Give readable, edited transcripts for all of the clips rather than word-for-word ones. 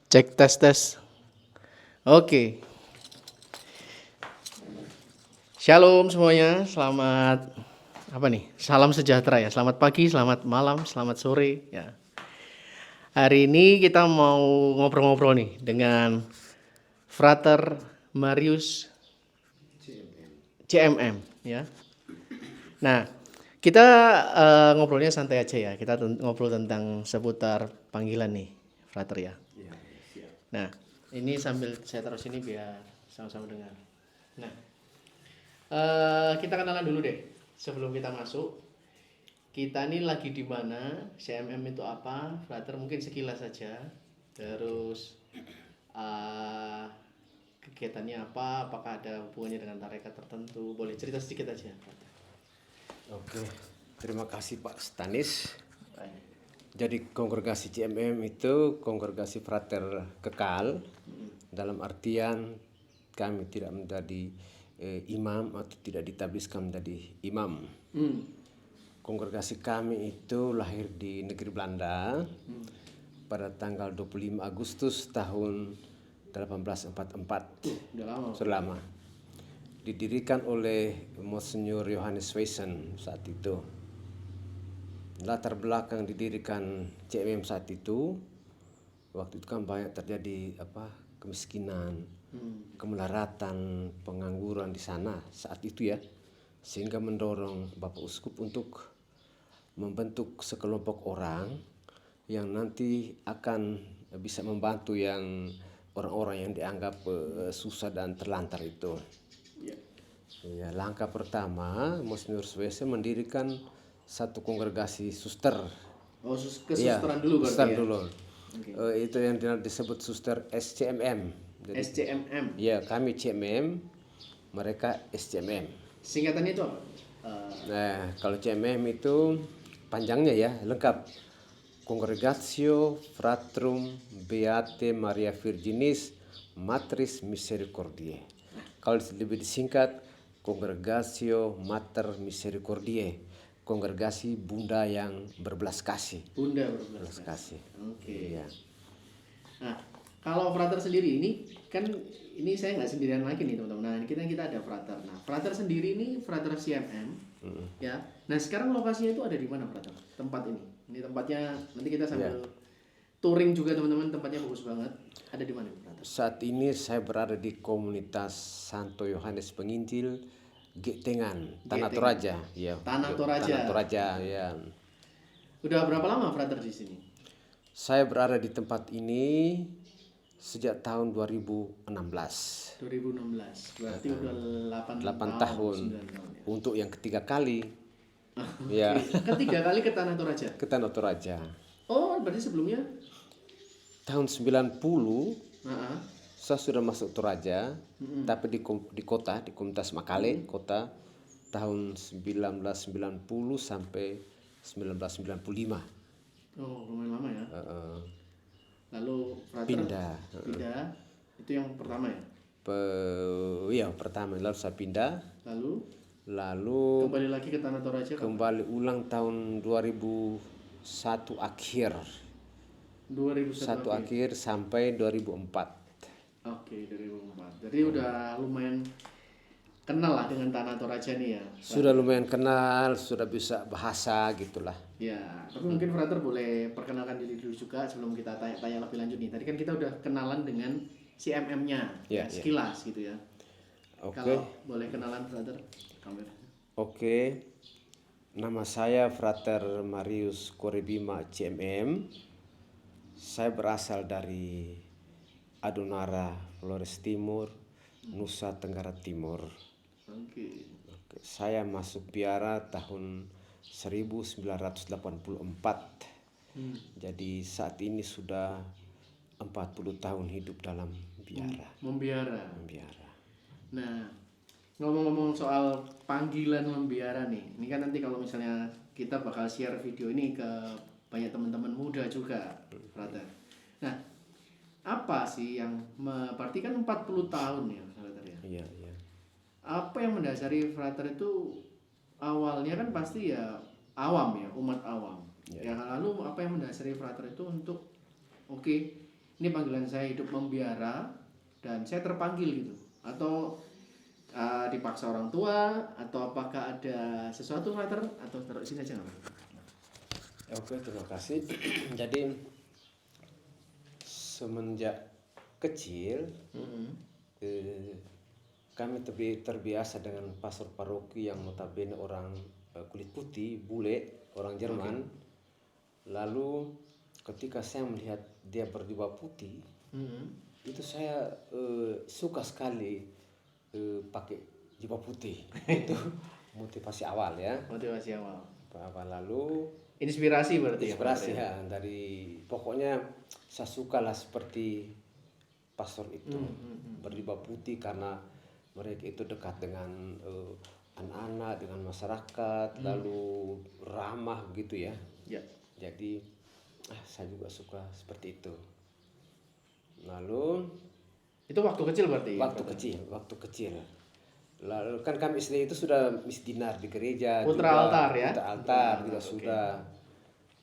Cek tes tes. Oke. Shalom semuanya. Selamat apa nih? Salam sejahtera ya. Selamat pagi, selamat malam, selamat sore ya. Hari ini kita mau ngobrol-ngobrol nih dengan Frater Marius CMM ya. Nah, kita ngobrolnya santai aja ya. Kita ngobrol tentang seputar panggilan nih, Frater ya. Nah, ini sambil saya taruh sini biar sama-sama dengar. Nah, kita kenalan dulu deh sebelum kita masuk. Kita ini lagi di mana? CMM itu apa? Frater mungkin sekilas saja. Terus kegiatannya apa? Apakah ada hubungannya dengan tarekat tertentu? Boleh cerita sedikit aja, Frater. Oke, terima kasih Pak Stanis. Jadi kongregasi CMM itu kongregasi frater kekal, dalam artian kami tidak menjadi imam atau tidak ditabiskan menjadi imam. Kongregasi kami itu lahir di negeri Belanda pada tanggal 25 Agustus tahun 1844. Udah lama. Sudah lama. Didirikan oleh Monsignor Johannes Weysen saat itu. Latar belakang didirikan CMM saat itu, waktu itu kan banyak terjadi kemiskinan, kemelaratan, pengangguran di sana saat itu ya, sehingga mendorong Bapak Uskup untuk membentuk sekelompok orang yang nanti akan bisa membantu yang orang-orang yang dianggap susah dan terlantar itu. Ya, langkah pertama Monsignor Weysen mendirikan satu kongregasi suster. Oh, kesusteran dulu berarti suster ya. dulu. Itu yang disebut suster SCMM. Jadi, SCMM. ya, kami CMM, mereka SCMM. Singkatannya itu apa? Nah, kalau CMM itu panjangnya ya, lengkap. Congregatio Fratrum Beate Maria Virginis Matris Misericordiae. Kalau lebih disingkat, Congregatio Mater Misericordiae, kongregasi Bunda yang berbelas kasih. Bunda berbelas kasih. Oke. Iya. Nah, kalau frater sendiri ini kan ini saya nggak sendirian lagi nih teman-teman. Nah, kita ada frater. Nah, frater sendiri ini frater CMM ya. Nah, sekarang lokasinya itu ada di mana frater? Tempat ini. Ini tempatnya nanti kita sambil touring juga teman-teman. Tempatnya bagus banget. Ada di mana frater? Saat ini saya berada di komunitas Santo Yohanes Penginjil Getengan, Tanah Toraja. Ya. Tanah Toraja. Tanah Toraja, ya. Udah berapa lama frater di sini? Saya berada di tempat ini sejak tahun 2016. 2016. Berarti udah 8 tahun. 9 tahun ya. Untuk yang ketiga kali. Ya, Ketiga kali ke Tanah Toraja. ke Tanah Toraja. Oh, berarti sebelumnya Tahun 90 Heeh. saya sudah masuk Toraja, tapi di kota, di komunitas Makale, kota tahun 1990 sampai 1995. Oh, lumayan lama ya. Lalu frater Pindah. pindah. Itu yang pertama ya. Ya, pertama lalu saya pindah, Lalu lalu kembali lagi ke Tanah Toraja. kembali ulang tahun 2001 akhir. 2001 akhir sampai 2004. Oke, 2004. Jadi udah lumayan kenal lah dengan Tanah Toraja nih ya. Sudah lumayan kenal, sudah bisa bahasa gitulah. Ya, tapi mungkin frater boleh perkenalkan diri dulu juga sebelum kita tanya-tanya lebih lanjut nih. Tadi kan kita udah kenalan dengan CMM-nya, Ya, sekilas gitu ya. Oke. Kalau boleh kenalan frater, kamera. Oke. Nama saya Frater Marius Korebima CMM. Saya berasal dari Adonara, Flores Timur, Nusa Tenggara Timur. Oke. Saya masuk biara tahun 1984. Jadi saat ini sudah 40 tahun hidup dalam biara. Membiara. Biara. Nah, ngomong-ngomong soal panggilan membiara nih, ini kan nanti kalau misalnya kita bakal share video ini ke banyak teman-teman muda juga, frater. Nah, apa sih yang berarti kan 40 tahun ya, frater ya? Iya, iya. Apa yang mendasari frater itu awalnya kan pasti ya awam ya, umat awam. Ya, lalu apa yang mendasari frater itu untuk oke, ini panggilan saya hidup membiara dan saya terpanggil gitu, atau dipaksa orang tua, atau apakah ada sesuatu Frater, atau taruh di sini aja nggak apa-apa? Oke, terima kasih. Jadi semenjak kecil kami terbiasa dengan pastor paroki yang notabene orang kulit putih, bule, orang Jerman. Lalu ketika saya melihat dia berjubah putih, itu saya suka sekali pakai jubah putih. Itu motivasi awal ya. Motivasi awal. Lalu Inspirasi berarti inspirasi ya dari pokoknya saya sukalah seperti pastor itu berjubah putih karena mereka itu dekat dengan anak-anak, dengan masyarakat, lalu ramah gitu ya. Ya. Jadi saya juga suka seperti itu. Lalu Itu waktu kecil berarti? waktu kecil. Lalu kan kami SD itu sudah misdinar di gereja Putra juga, altar ya? Putra altar juga sudah.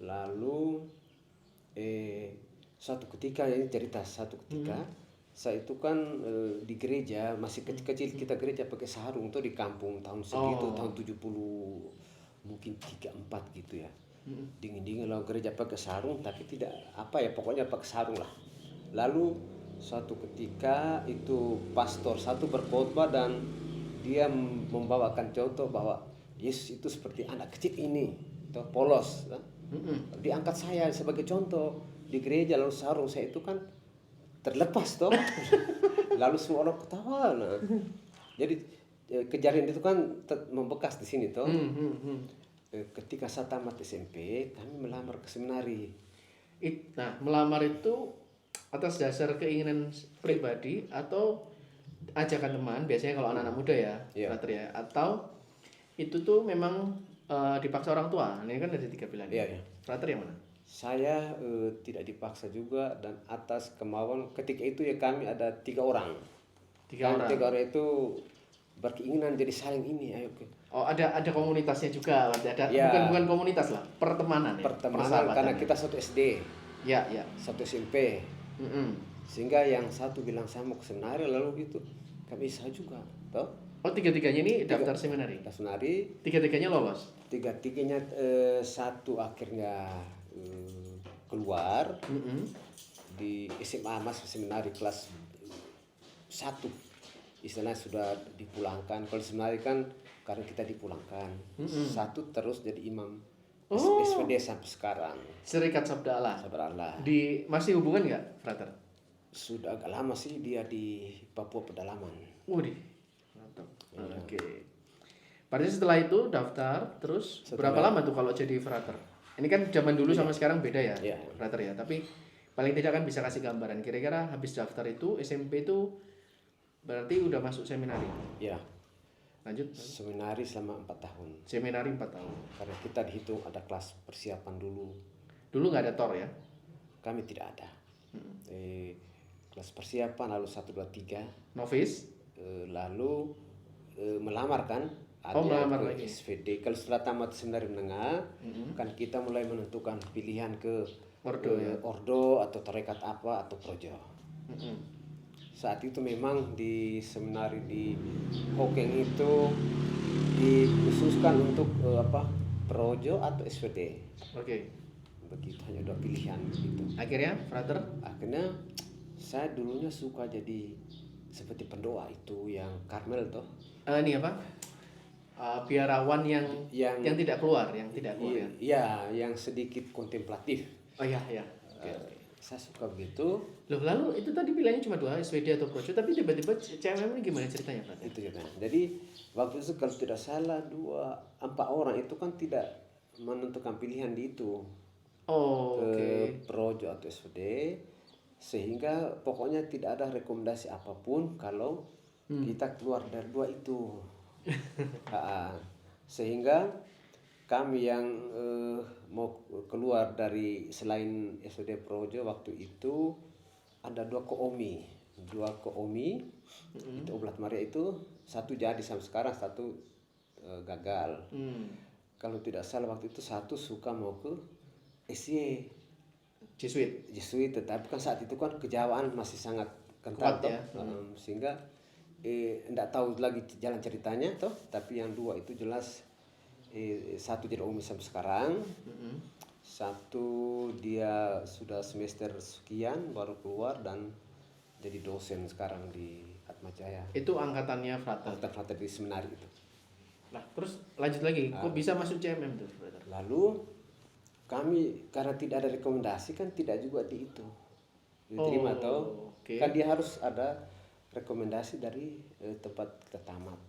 Lalu suatu ketika ini cerita satu ketika saya itu kan di gereja masih kecil-kecil, kita gereja pakai sarung tuh di kampung tahun segitu, tahun 70 mungkin 34 gitu ya. Dingin-dingin lalu gereja pakai sarung, tapi tidak apa ya, pokoknya pakai sarung lah. Lalu suatu ketika itu pastor satu berkhotbah dan dia membawakan contoh bahwa Yesus itu seperti anak kecil ini, toh polos. Diangkat saya sebagai contoh di gereja, lalu sarung saya itu kan terlepas toh. Lalu semua orang ketawa. Nah. Jadi kejadian itu kan membekas di sini toh. Ketika saya tamat SMP, kami melamar ke seminari. Nah, melamar itu atas dasar keinginan pribadi atau ajakan teman, biasanya kalau anak-anak muda ya, Frater ya, atau itu tuh memang dipaksa orang tua. Ini kan ada 3 pilihan. Frater yang mana? Saya tidak dipaksa juga dan atas kemauan. Ketika itu ya kami ada 3 orang. 3 orang itu berkeinginan jadi saling ini, ayo. Oh, ada komunitasnya juga, ada bukan komunitas lah, pertemanan ya. Pertemanan karena kita satu SD. Ya. Satu SMP. Sehingga yang satu bilang saya mau ke seminari, lalu gitu kami saya juga toh. Oh, 3-3-nya ini daftar seminari. Seminari. 3-3-nya lolos. 3-3-nya satu akhirnya keluar di SMA masuk seminari kelas 1, istilahnya sudah dipulangkan. Kalau seminari kan karena kita dipulangkan. Satu terus jadi imam SPD sampai sekarang. Serikat Sabda Allah. Masih hubungan nggak, Frater? Sudah agak lama sih dia di Papua Pedalaman. Waduh, mantap. Oke. Berarti setelah itu daftar, terus berapa lama tuh kalau jadi Frater? Ini kan zaman dulu sama sekarang beda ya, Frater ya. Tapi paling tidak kan bisa kasih gambaran. Kira-kira habis daftar itu SMP itu berarti udah masuk seminari? Ya. Lanjut. Seminari selama 4 tahun. Seminari 4 tahun. Karena kita dihitung ada kelas persiapan dulu. Dulu nggak ada TOR ya? Kami tidak ada. Kelas persiapan lalu 1, 2, 3. Novice. Lalu melamar kan? Melamar lagi. SVD. Kalau setelah tamat seminari menengah, kan kita mulai menentukan pilihan ke ordo atau tarekat apa atau projo. Saat itu memang di seminari di Hokeng itu dikhususkan untuk projo atau SVD. Oke. Begitu, hanya 2 pilihan gitu. Akhirnya, Frater? Akhirnya saya dulunya suka jadi seperti pendoa itu yang Karmel toh. Ini apa? Biarawan yang tidak keluar, ya. Iya, yang sedikit kontemplatif. Oh iya. Saya suka begitu. Loh, lalu itu tadi pilihannya cuma 2, SVD atau projo, tapi tiba-tiba CMM ini gimana ceritanya, Pak? Itu ceritanya. Jadi waktu itu kalau tidak salah 4 orang itu kan tidak menentukan pilihan di itu. Projo atau SVD, sehingga pokoknya tidak ada rekomendasi apapun kalau kita keluar dari 2 itu. Sehingga kami yang mau keluar dari selain SVD Projo waktu itu ada 2 koomi. Itu Oblat Maria itu satu jadi sampai sekarang, satu gagal. Kalau tidak salah waktu itu satu suka mau ke SY. Jesuit. Jesuit, tetapi kan saat itu kan kejawaan masih sangat kental Kuat toh. ya. Sehingga enggak tahu lagi jalan ceritanya toh, tapi yang dua itu jelas satu tidak umum sampai sekarang. Satu dia sudah semester sekian baru keluar dan jadi dosen sekarang di Atmajaya. Itu angkatannya frater. Frater di seminari itu. Nah, terus lanjut lagi. Kok bisa masuk CMM tuh, frater? Lalu kami karena tidak ada rekomendasi kan tidak juga di itu diterima toh. Oke. Kan dia harus ada rekomendasi dari tempat kita tamat.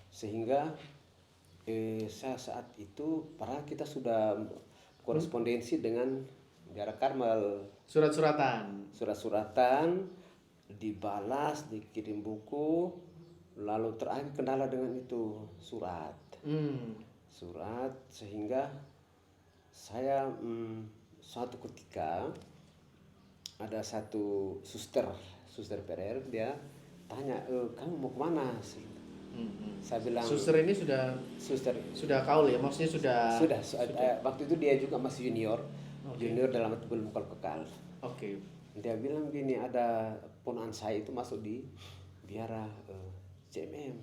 Sehingga saya saat itu padahal kita sudah korespondensi dengan Biara Karmel, Surat-suratan. dibalas, dikirim buku, lalu terakhir kendala dengan itu surat sehingga saya suatu ketika ada satu suster PRR, dia tanya, kamu mau kemana sih? Saya bilang Suster ini sudah kaul ya, maksudnya sudah. waktu itu dia juga masih junior. Junior dalam arti belum kekal. Oke. Dia bilang gini, ada ponakan saya itu masuk di biara CMM.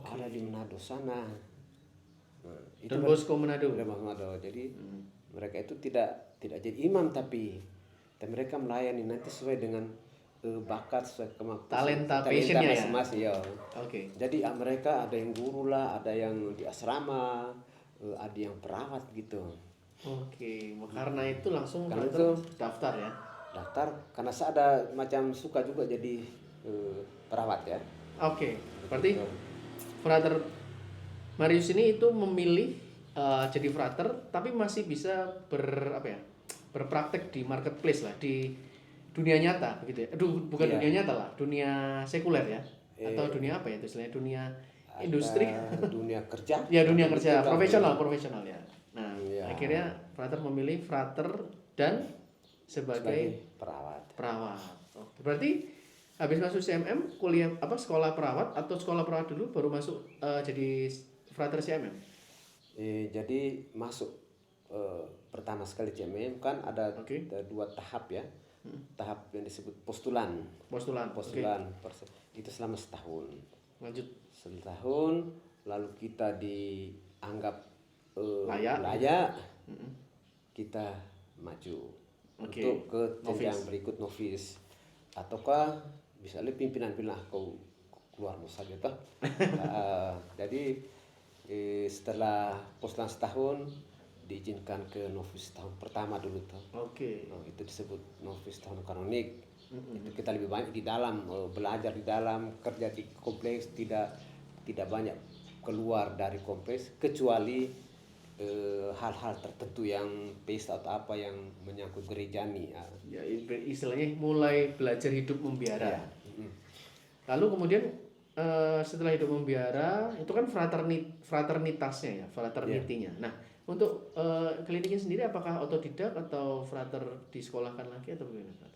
Ada di Manado sana. Nah, itu Dan Bosco Manado. Jadi mereka itu tidak jadi imam tapi mereka melayani nanti sesuai dengan bakat, sesuai Talenta passionnya ya? masing-masing ya. Oke. Jadi mereka ada yang guru lah, ada yang di asrama, ada yang perawat gitu. Oke, karena itu langsung Karena frater daftar ya. Daftar karena saya ada macam suka juga jadi perawat ya. Oke, berarti frater Marius ini itu memilih jadi frater tapi masih bisa berpraktek di marketplace lah, di dunia nyata begitu ya. Bukan dunia nyata lah, dunia sekuler ya. Atau dunia apa ya itu istilahnya, dunia industri, dunia kerja. Ya, dunia kerja profesional ya. Nah, akhirnya frater memilih frater dan sebagai perawat. Oke, berarti habis masuk CMM kuliah sekolah perawat atau sekolah perawat dulu baru masuk jadi frater CMM? Jadi masuk pertama sekali CMM kan ada dua tahap ya. Tahap yang disebut postulan. Itu selama setahun. Lanjut. Setahun lalu kita dianggap layak. Kita maju Oke. untuk ke jenjang berikut novis, ataukah misalnya pimpinan kau keluar saja toh. Jadi setelah postulan setahun diizinkan ke novis tahun pertama dulu toh. Itu disebut novis tahun kanonik. Itu kita lebih banyak di dalam, belajar di dalam, kerja di kompleks, tidak banyak keluar dari kompleks kecuali hal-hal tertentu yang pesta atau apa yang menyangkut gerejani ya. Istilahnya mulai belajar hidup membiara. Lalu kemudian setelah hidup membiara itu kan fraternitasnya ya, fraternitinya. Nah, untuk kliniknya sendiri apakah otodidak atau frater disekolahkan lagi atau bagaimana?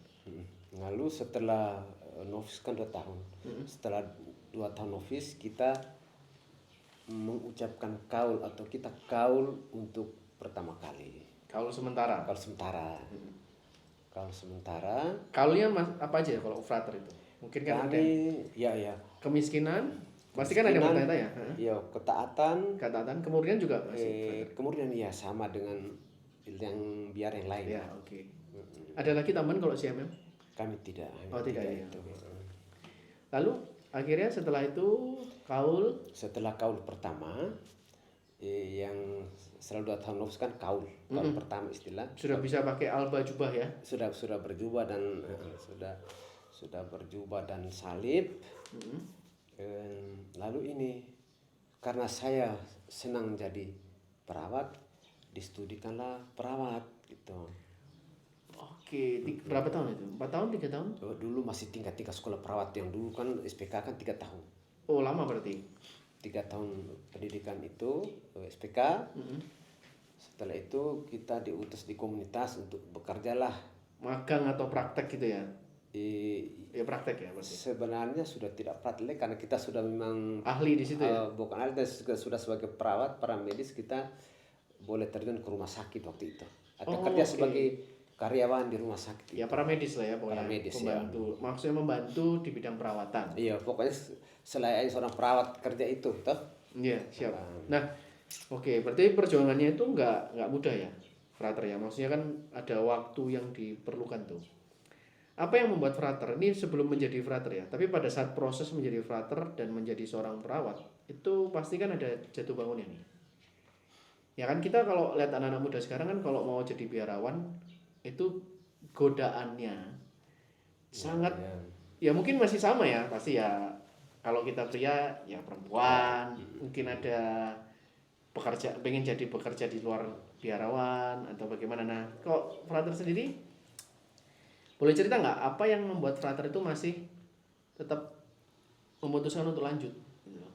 Lalu setelah novis kan 2 tahun. Setelah 2 tahun novis kita mengucapkan kaul atau kita kaul untuk pertama kali. Kaul sementara. Kaulnya apa aja kalau frater itu? Mungkin kan ada kemiskinan. Pasti kan ada yang bertanya-tanya. Iya, ketaatan, kemudian juga masih kemudian ya sama dengan yang biar yang lain. Ya, oke. Ada lagi tambahan kalau CMM? Kami tidak. Tidak ya. Lalu akhirnya setelah itu setelah kaul pertama yang setelah 2 tahun novis kan kaul pertama istilah. Sudah bisa pakai alba jubah ya? Sudah berjubah dan sudah berjubah dan salib. Lalu ini karena saya senang jadi perawat, distudikanlah perawat gitu. Oke, berapa tahun itu? 4 tahun, 3 tahun? Dulu masih tingkat sekolah perawat yang dulu kan SPK kan 3 tahun. Oh, lama berarti? 3 tahun pendidikan itu SPK. Setelah itu kita diutus di komunitas untuk bekerjalah. Magang atau praktek gitu ya? Ya praktek ya berarti. Sebenarnya sudah tidak praktek karena kita sudah memang ahli di situ ya. Bukan ahli, sudah sebagai perawat, para medis kita boleh terjun ke rumah sakit waktu itu. atau Oh, kerja oke. sebagai karyawan di rumah sakit. Ya paramedis lah ya pokoknya. Paramedis, ya. Pembantu. Maksudnya membantu di bidang perawatan. Iya, pokoknya selain seorang perawat kerja itu, toh. Iya, siap. Nah, oke, berarti perjuangannya itu nggak mudah ya, frater ya. Maksudnya kan ada waktu yang diperlukan tuh. Apa yang membuat frater ini sebelum menjadi frater ya, tapi pada saat proses menjadi frater dan menjadi seorang perawat itu pasti kan ada jatuh bangunnya nih. Ya kan kita kalau lihat anak-anak muda sekarang kan kalau mau jadi biarawan itu godaannya sangat Ya. ya mungkin masih sama ya pasti ya kalau kita pria ya perempuan mungkin ada pekerja pengen jadi bekerja di luar biarawan atau bagaimana. Nah kok frater sendiri boleh cerita nggak apa yang membuat frater itu masih tetap memutuskan untuk lanjut gitu loh.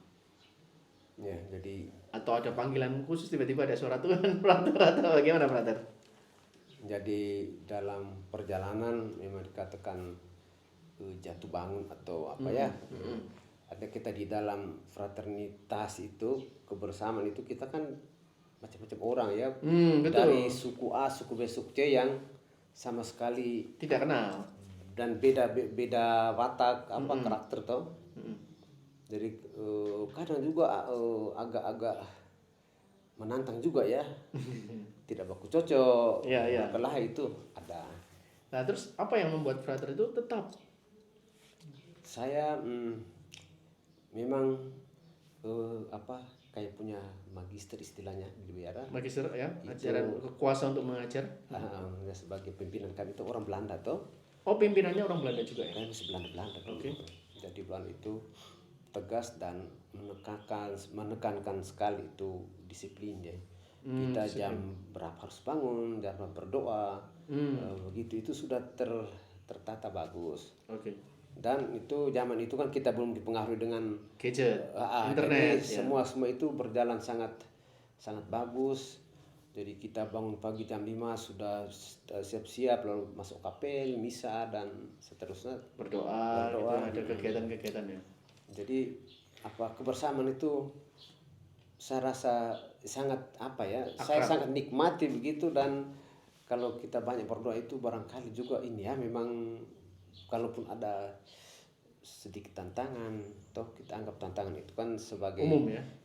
Ya, jadi Atau ada panggilan khusus tiba-tiba ada suara Tuhan frater atau bagaimana frater? dalam perjalanan memang dikatakan jatuh bangun atau apa ya. Ada kita di dalam fraternitas itu, kebersamaan itu kita kan macam-macam orang ya. Betul. Dari suku A, suku B, suku C yang sama sekali Tidak kenal. dan beda watak apa karakter toh. Jadi kadang juga agak-agak menantang juga ya. Tidak baku cocok. Iya. Belah itu ada. Nah terus apa yang membuat frater itu tetap? Saya memang kayak punya magister istilahnya di biara. Magister ya, ajaran kekuasaan untuk mengajar. Sebagai pimpinan kami itu orang Belanda toh. Oh pimpinannya orang Belanda juga ya? Kami masih Belanda. Oke. Jadi Belanda itu tegas dan menekankan sekali itu disiplin ya. Kita jam berapa harus bangun, jam berapa berdoa, begitu itu sudah tertata bagus. Oke. Dan itu zaman itu kan kita belum dipengaruhi dengan Gadget, jadi internet. semua itu berjalan sangat bagus. Jadi kita bangun pagi jam 5 sudah siap-siap lalu masuk kapel, misa dan seterusnya. Berdoa. Gitu, ada kegiatan-kegiatan ya. Jadi kebersamaan itu saya rasa sangat saya sangat nikmati begitu. Dan kalau kita banyak berdoa itu barangkali juga ini ya memang kalaupun ada sedikit tantangan toh kita anggap tantangan itu kan sebagai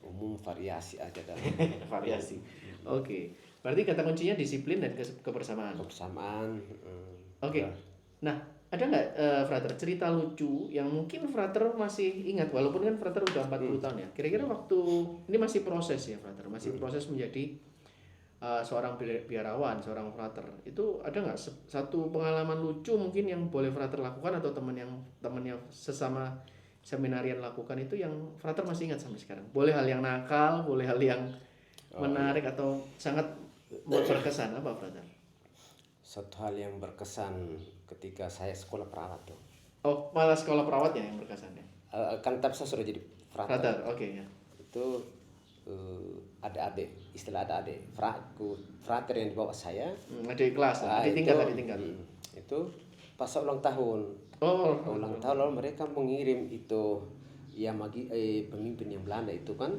umum variasi aja dalam variasi. Oke. Berarti kata kuncinya disiplin dan kebersamaan. Oke. Nah, ada nggak frater cerita lucu yang mungkin frater masih ingat walaupun kan frater udah 40 tahun ya. Kira-kira waktu ini masih proses ya frater, masih proses menjadi seorang biarawan, seorang frater. Itu ada nggak satu pengalaman lucu mungkin yang boleh frater lakukan atau temannya sesama seminarian lakukan itu yang frater masih ingat sampai sekarang? Boleh hal yang nakal, boleh hal yang menarik atau sangat berkesan apa frater? Satu hal yang berkesan ketika saya sekolah perawat tuh. Oh, malah sekolah perawatnya yang berkesan ya? Kan tapi saya sudah jadi frater. Frater, oke ya. Itu adik-adik, istilah adik-adik frater yang di bawah saya. Adik kelas, adik tingkat. Itu pas ulang tahun. Ulang tahun lalu mereka mengirim itu ya pemimpin yang Belanda itu kan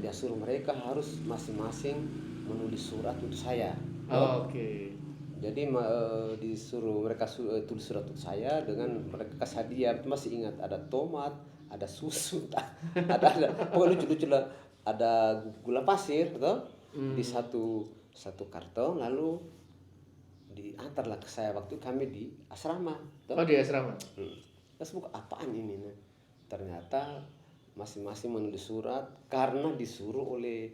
dia suruh mereka harus masing-masing menulis surat untuk saya. Oke. Jadi disuruh mereka tulis surat untuk saya dengan mereka kasih hadiah. Masih ingat ada tomat, ada susu, ada pokoknya lucu-lucu lah. Ada gula pasir toh di satu karton lalu diantarlah ke saya waktu kami di asrama toh. Oh di asrama. Terus buka apaan ini nih? Ternyata masing-masing menulis surat karena disuruh oleh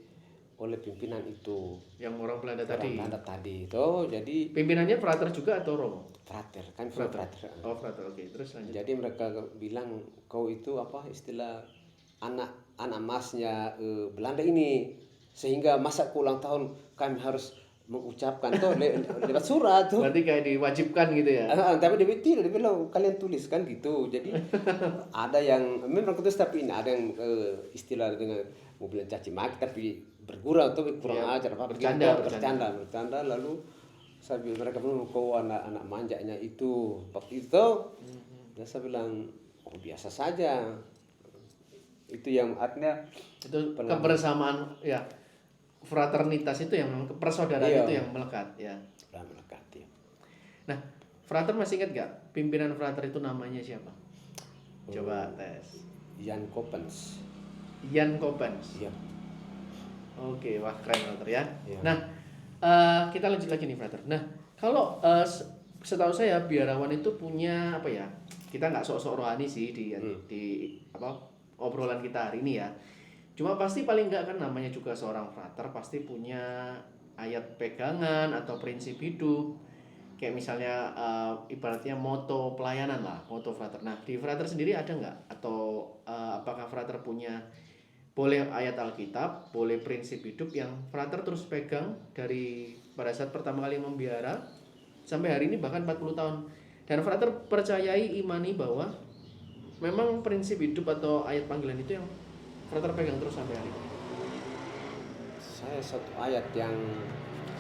pimpinan itu. Yang orang Belanda tadi. Toh jadi pimpinannya frater juga atau Romo? Frater kan frater. Oh frater, oke. Terus lanjut. Jadi mereka bilang kau itu istilah anak emasnya Belanda ini, sehingga masa ulang tahun kami harus mengucapkan tuh lewat surat tuh. Berarti kayak diwajibkan gitu ya? Tapi dia bilang kalian tuliskan gitu. Jadi ada yang memang tulis tapi ini ada yang istilah dengan mobil caci maki tapi bergurau tuh kurang ajar bercanda lalu saya bilang mereka bilang kau anak manjanya itu waktu itu. Dan saya bilang biasa saja. Itu yang artinya itu kebersamaan ya. fraternitas itu yang memang persaudaraan Iya. itu yang melekat ya. Sudah melekati. Nah, frater masih ingat gak pimpinan frater itu namanya siapa? Coba tes. Jan Coppens. Jan Coppens. Iya. Oke, wah keren frater ya. Iya. Nah, kita lanjut lagi nih frater. Nah, kalau setahu saya biarawan itu punya apa ya? Kita nggak sok-sok rohani sih di apa obrolan kita hari ini ya. Cuma pasti paling nggak kan namanya juga seorang frater pasti punya ayat pegangan atau prinsip hidup. Kayak misalnya ibaratnya moto pelayanan lah, moto frater. Nah, di frater sendiri ada nggak? Atau apakah frater punya boleh ayat Alkitab, boleh prinsip hidup yang frater terus pegang dari pada saat pertama kali membiara sampai hari ini bahkan 40 tahun. Dan frater percayai imani bahwa memang prinsip hidup atau ayat panggilan itu yang frater pegang terus sampai hari ini. Saya satu ayat yang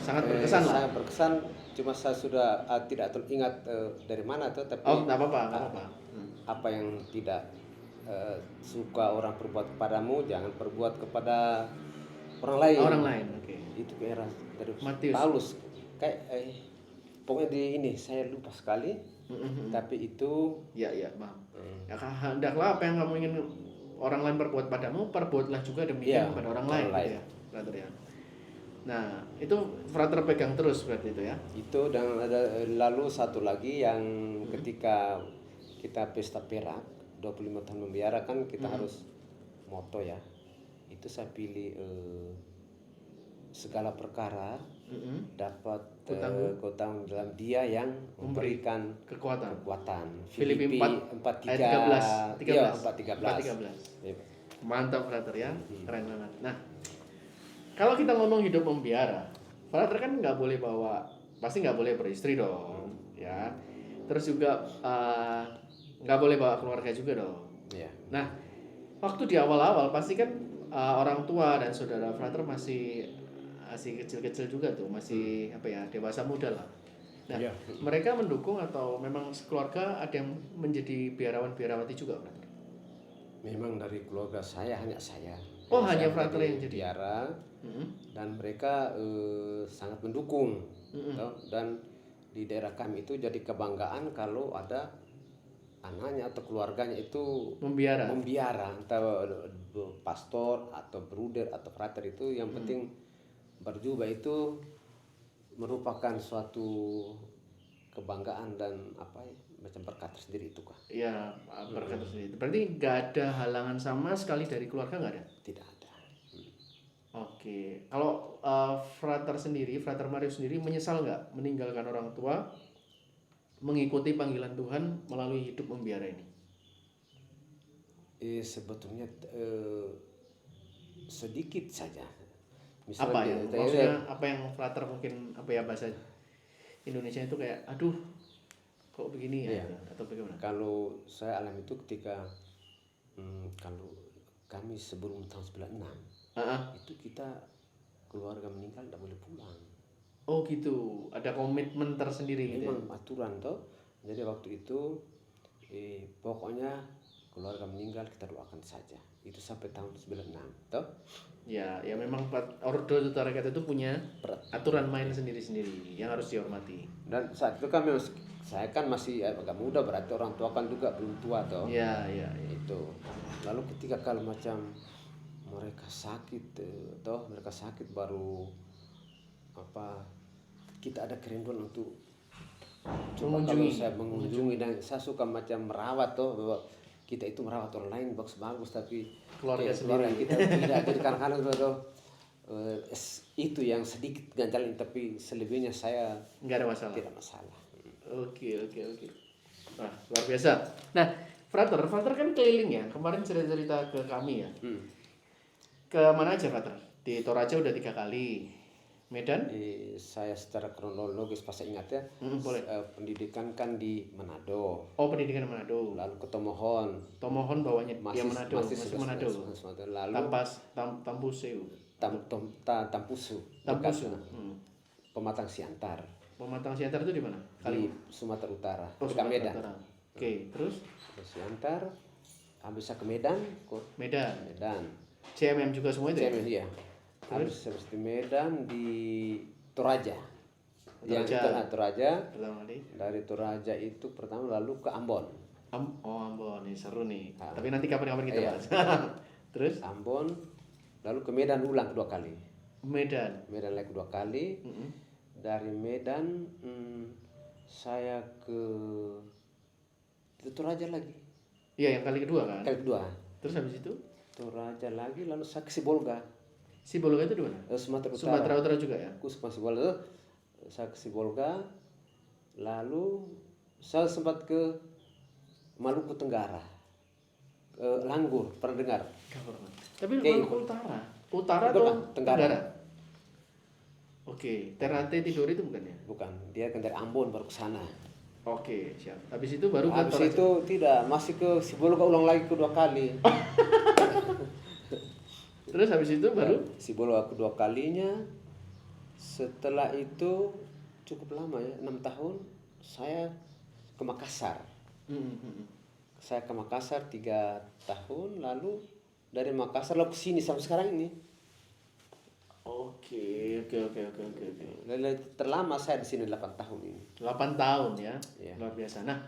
Sangat berkesan lah. sangat berkesan, cuma saya sudah tidak teringat dari mana tuh, tapi Oh, nggak apa-apa, nggak apa-apa. apa yang tidak suka orang perbuat kepadamu, jangan perbuat kepada orang lain. Orang lain, oke. Itu era dari Matius. Paulus. Kayak pokoknya di ini saya lupa sekali, tapi itu Ya, paham. Ya, hendaklah apa yang kamu ingin orang lain perbuat padamu, perbuatlah juga demikian Iya, kepada orang orang lain, lain. gitu ya, frater ya. Nah, itu frater pegang terus berarti itu ya. itu dan ada lalu satu lagi yang ketika kita pesta perak 25 tahun membiara kan kita harus moto ya. Itu saya pilih segala perkara dapat kau tanggung dalam Dia yang memberikan Kekuatan. Filipi 4:3. ayat 13. Iya, 4:13. 4:13. Iya. Mantap frater ya, keren banget. Nah, kalau kita ngomong hidup membiara, frater kan nggak boleh pasti nggak boleh beristri dong, ya. Terus juga nggak boleh bawa keluarga juga dong. Iya. Nah, waktu di awal-awal pasti kan orang tua dan saudara frater masih kecil-kecil juga tuh, masih apa ya, dewasa muda lah. Nah, Iya. mereka mendukung atau memang keluarga ada yang menjadi biarawan-biarawati juga frater? Memang dari keluarga saya hanya saya. Oh, hanya Saya frater yang jadi. biara dan mereka sangat mendukung. Toh. Dan di daerah kami itu jadi kebanggaan kalau ada anaknya atau keluarganya itu Membiara. entah pastor atau bruder atau frater, itu yang penting berjubah itu merupakan suatu kebanggaan dan apa ya, macam berkat sendiri itu kah? Iya, berkat sendiri. Berarti nggak ada halangan sama sekali dari keluarga, nggak ada? Tidak ada. Oke, kalau frater Marius sendiri menyesal nggak meninggalkan orang tua, mengikuti panggilan Tuhan melalui hidup membiara ini? Sebetulnya sedikit saja. Apa ya? Maksudnya apa yang frater mungkin apa ya bahasa Indonesia itu kayak, aduh, kok begini ya? Atau bagaimana? Kalau saya alami itu ketika kalau kami sebelum tahun 96 itu kita keluarga meninggal tidak boleh pulang. Oh gitu, ada komitmen tersendiri gitu. Memang aturan toh. Jadi waktu itu pokoknya keluarga meninggal kita doakan saja. Itu sampai tahun 96 toh. Ya memang Ordo Tarekat itu punya aturan main sendiri-sendiri yang harus dihormati. Dan saat itu kan memang saya kan masih agak muda, berarti orang tua kan juga belum tua toh. Iya. Itu. Lalu ketika kalau macam mereka sakit toh, mereka sakit baru apa kita ada kerinduan untuk mengunjungi. Saya mengunjungi dan saya suka macam merawat toh, bahwa kita itu merawat orang lain bagus-bagus tapi keluarga kita tidak. Jadi kadang-kadang itu yang sedikit ganjalin, tapi selebihnya saya nggak ada masalah. Tidak masalah. Oke. Wah, luar biasa. Nah, frater kan keliling ya. Kemarin cerita ke kami ya. Ke mana aja frater? Di Toraja udah 3 kali. Medan? Saya secara kronologis pas ingat ya. Boleh. Pendidikan kan di Manado. Oh, pendidikan Manado. Lalu ke Tomohon. Tomohon bawahnya dia Manado. Masih Manado. Lalu Tampusu. Tampusu. Pematang Siantar. Pematang Siantar itu di mana? Di Sumatera Utara. Oh, Dekat Medan. Oke, terus? Siantar. Habis ke Medan. Medan. Medan. CMM juga semua itu? CMM iya. Habis di Medan di Toraja. Yang Toraja. itu Toraja. Pertama kali. Dari Toraja itu pertama lalu ke Ambon. Ambon nih seru nih. Tapi nanti kapan-kapan kita bahas. Terus Ambon, lalu ke Medan ulang kedua kali. Medan. Medan lagi kedua kali. Dari Medan saya ke Toraja lagi. Iya, yang kali kedua kan. Kali kedua. Terus habis itu Toraja lagi, lalu saya ke Sibolga. Sibolga itu di mana? Sumatera Utara. Sumatera Utara juga ya. Aku ke Sibolga. Saya ke Sibolga. Lalu saya sempat ke Maluku Tenggara. Langgur, pernah dengar? Tapi Maluku Utara. Utara atau Tenggara? Oke, Ternate Tidore itu bukan ya? Bukan, dia kan dari Ambon baru ke sana. Oke, siap. Habis itu baru ke Habis Toraja. itu tidak, masih ke Sibolga ulang lagi kedua kali. Terus habis itu baru Sibolga kedua kalinya. Setelah itu cukup lama ya, 6 tahun saya ke Makassar. Saya ke Makassar 3 tahun, lalu dari Makassar lalu ke sini sampai sekarang ini. Oke. Lalu terlama saya di sini 8 tahun ini. 8 tahun ya. Iya. Luar biasa. Nah,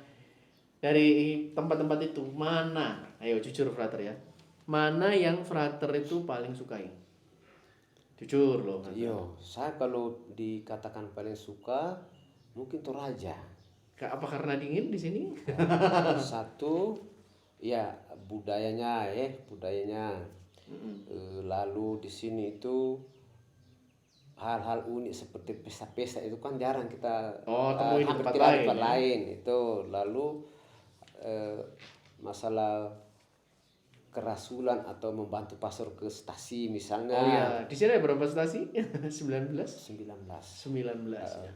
dari tempat-tempat itu mana? Ayo jujur Frater ya. Mana yang Frater itu paling sukai? Jujur loh. Frater. Yo, saya kalau dikatakan paling suka mungkin Toraja. Apa karena dingin di sini? Satu, ya budayanya. Lalu di sini itu hal-hal unik seperti pesta-pesta itu kan jarang kita temuin di hampir tempat tidak lain, di tempat ya? lain itu. Lalu masalah kerasulan atau membantu pasar ke stasi misalnya. Oh iya, di sini ada berapa stasi? 19? 19. 19 ya.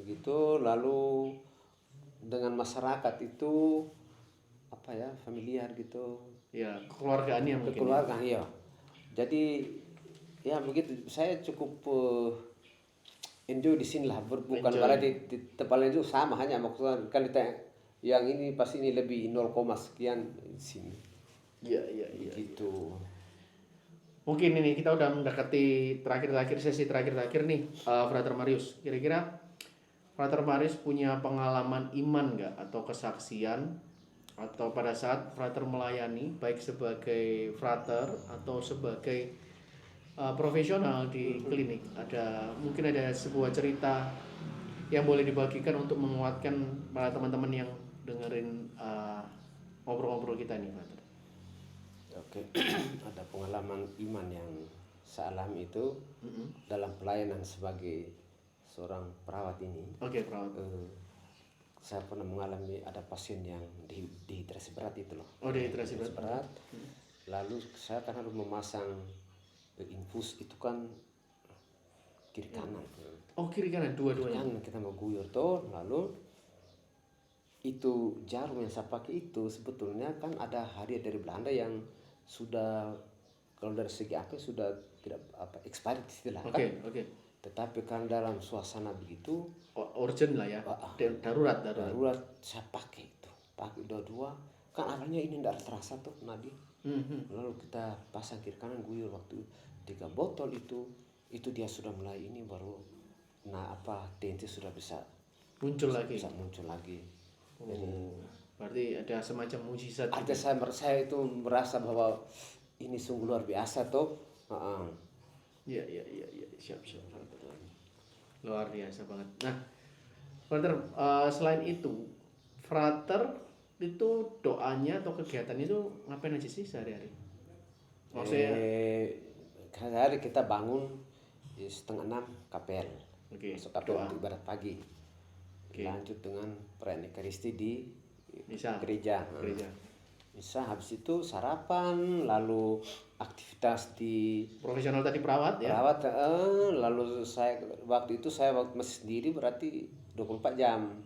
Begitu. Lalu dengan masyarakat itu apa ya, familiar gitu. Ya, kekeluargaannya mungkin. Kekeluargaan, iya. Jadi ya begitu, saya cukup enjoy di sini lah. Bukan berarti di tempat lain itu sama, hanya maksudnya kan yang ini pasti ini lebih 0, sekian di sini. Iya. Gitu. Mungkin ini kita udah mendekati sesi terakhir nih, Frater Marius. Kira-kira Frater Marius punya pengalaman iman nggak atau kesaksian atau pada saat Frater melayani baik sebagai Frater atau sebagai profesional di klinik, mungkin ada sebuah cerita yang boleh dibagikan untuk menguatkan para teman-teman yang dengerin ngobrol-ngobrol kita nih, Frater. Oke. Ada pengalaman iman yang saya alami itu dalam pelayanan sebagai seorang perawat ini. Oke, perawat. Saya pernah mengalami ada pasien yang dehidrasi berat itu loh. Oh, dehidrasi berat. Lalu saya kan harus memasang infus itu kan kiri kanan. Oh, kiri kanan dua-duanya. Kan kita mau guyur tuh, lalu itu jarum yang saya pakai itu sebetulnya kan ada hadiah dari Belanda yang sudah kalau dari segi apa sudah tidak expired istilah kan. Oke. Tetapi kan dalam suasana begitu urgent lah ya. Darurat. Saya pakai itu. Pakai dua-dua kan awalnya ini tidak terasa tuh nadi. Lalu kita pasang kiri kanan guyur waktu 3 botol itu dia sudah mulai ini baru tensi sudah bisa muncul lagi. Bisa muncul lagi. Jadi berarti ada semacam mujizat. ada saya itu merasa bahwa ini sungguh luar biasa tuh. Iya. Siap. Luar biasa banget. Nah, Frater, selain itu, Frater itu doanya atau kegiatan itu ngapain aja sih sehari-hari? Maksudnya hari kita bangun 5:30 kapel. Masuk kapel untuk ibadat pagi. Lanjut dengan perayaan Ekaristi di gereja. Misa, habis itu sarapan, lalu aktivitas di profesional tadi perawat ya. Lalu saya waktu masih sendiri berarti 24 jam.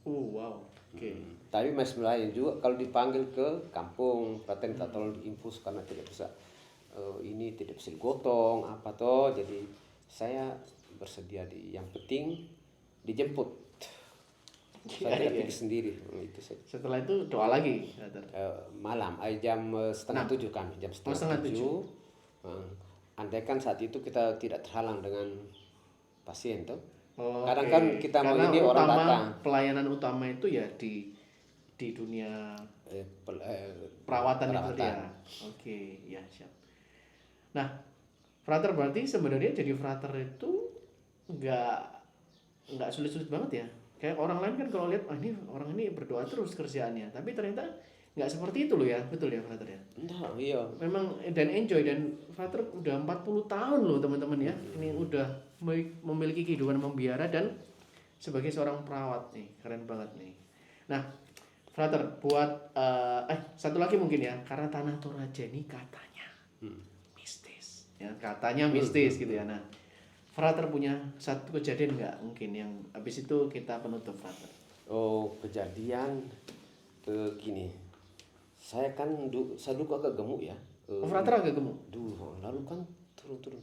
Wow. Oke. Tapi masih melayan juga kalau dipanggil ke kampung, perhatian kita tolong diinfus karena tidak bisa ini tidak bisa digotong apa toh, jadi saya bersedia yang penting dijemput. Saya tidak pergi sendiri. Itu saja. Setelah itu doa lagi. Malam jam 6:30 kami, jam 6:30. andaikan saat itu kita tidak terhalang dengan pasien tuh. Oh, Kadang oke. kan kita mau Karena ini orang utama, datang pelayanan utama itu ya di dunia perawatan itu tadi ya. Oke, ya siap. Nah, frater berarti sebenarnya jadi frater itu nggak nggak sulit-sulit banget ya. Kayak orang lain kan kalau lihat, ini orang ini berdoa terus kerjaannya, tapi ternyata nggak seperti itu loh ya, betul ya frater ya. Nah, iya. Memang dan enjoy, dan frater udah 40 tahun loh teman-teman ya. Ini udah memiliki kehidupan membiara dan sebagai seorang perawat nih, keren banget nih. Nah, frater buat satu lagi mungkin ya, karena Tanah Toraja ini katanya mistis, ya katanya mistis gitu ya. Nah, frater punya satu kejadian nggak mungkin yang habis itu kita penutup frater. Oh, kejadian gini. Saya kan saya dulu agak gemuk ya. Frater agak gemuk. Dulu, lalu kan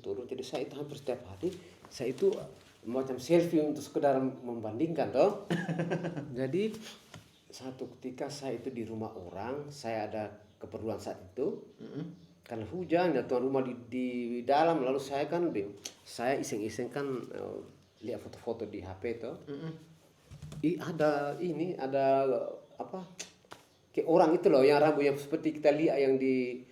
turun. Jadi saya itu hampir setiap hari saya itu macam selfie untuk sekedar membandingkan toh. Jadi satu ketika saya itu di rumah orang, saya ada keperluan saat itu. Karena hujan ya, tuan rumah di dalam, lalu saya kan saya iseng-iseng kan lihat foto-foto di HP toh. Ada apa? Kayak orang itu loh yang rambut yang seperti kita lihat yang di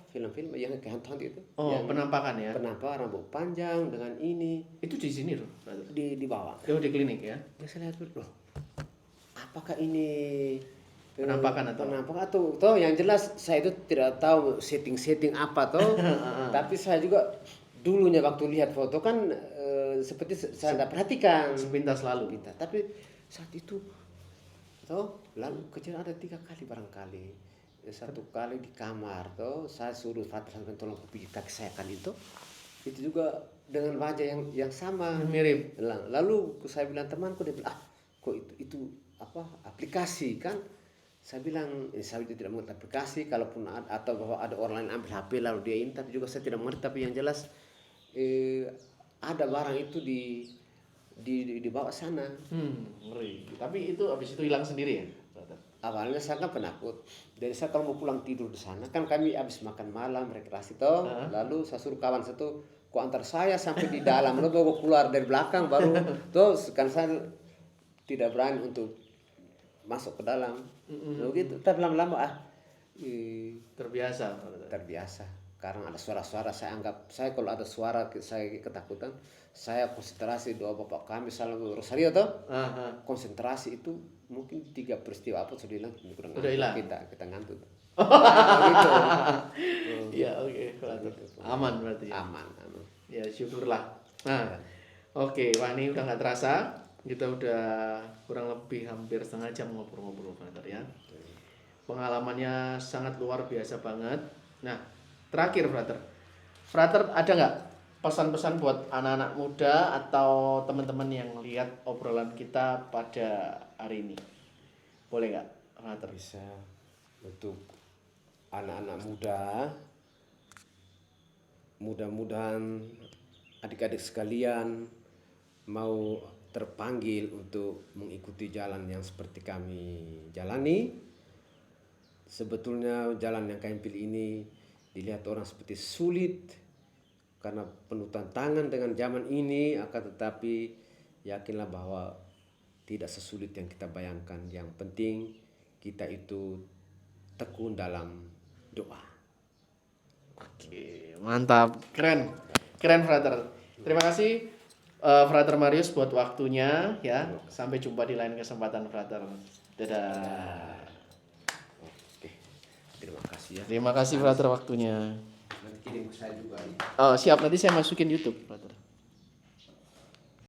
film-film yang kayak hantu itu. Oh, yang penampakan ya. Penampakan rambut panjang dengan ini. Itu di sini loh. Di bawah. Oh, di klinik ya. Saya lihat loh. Apakah ini Penampakan atau toh yang jelas saya itu tidak tahu setting apa toh. Tapi saya juga dulunya waktu lihat foto kan seperti saya tidak perhatikan Sepintas lalu. Tapi saat itu toh lalu kejadian ada 3 kali barangkali. Satu kali di kamar toh saya suruh frater sampai tolong pijit kaki saya kali itu juga dengan wajah yang sama, mirip. Lalu saya bilang temanku, dia bilang kok itu apa aplikasi kan. Saya bilang saya tidak mengerti aplikasi, kalaupun atau bahwa ada orang lain ambil HP lalu dia ini, tapi juga saya tidak mengerti. Tapi yang jelas ada barang itu di bawah sana. Ngeri. Tapi itu habis itu hilang sendiri ya? Awalnya saya kan penakut. Jadi saya kalau mau pulang tidur di sana kan kami habis makan malam rekreasi toh. Lalu saya suruh kawan satu antar saya sampai di dalam, lalu baru keluar dari belakang baru toh kan saya tidak berani untuk masuk ke dalam. Begitu. Tapi lama-lama terbiasa. Karena ada suara-suara, saya kalau ada suara saya ketakutan, saya konsentrasi doa Bapak kami salam Rosario toh. Konsentrasi itu mungkin 3 peristiwa apa sudah hilang. Udah hilang. Kita ngantuk. Gitu. Iya, oke. Aman berarti. Ya? Aman. Ya syukurlah. Nah, oke. Wah, ini udah nggak terasa. Kita udah kurang lebih hampir setengah jam ngobrol-ngobrol, frater ya. Pengalamannya sangat luar biasa banget. Nah, terakhir frater ada nggak pesan-pesan buat anak-anak muda atau teman-teman yang lihat obrolan kita pada hari ini? Boleh nggak, frater? Bisa. Untuk anak-anak muda, mudah-mudahan adik-adik sekalian mau terpanggil untuk mengikuti jalan yang seperti kami jalani. Sebetulnya jalan yang kami pilih ini dilihat orang seperti sulit karena penuh tantangan dengan zaman ini, akan tetapi yakinlah bahwa tidak sesulit yang kita bayangkan. Yang penting kita itu tekun dalam doa. Oke, mantap, keren frater. Terima kasih frater Marius buat waktunya ya. Sampai jumpa di lain kesempatan frater. Dadah. Oke, terima kasih ya. Terima kasih frater waktunya. Nanti kirim ke saya juga. Oh, siap, nanti saya masukin YouTube frater.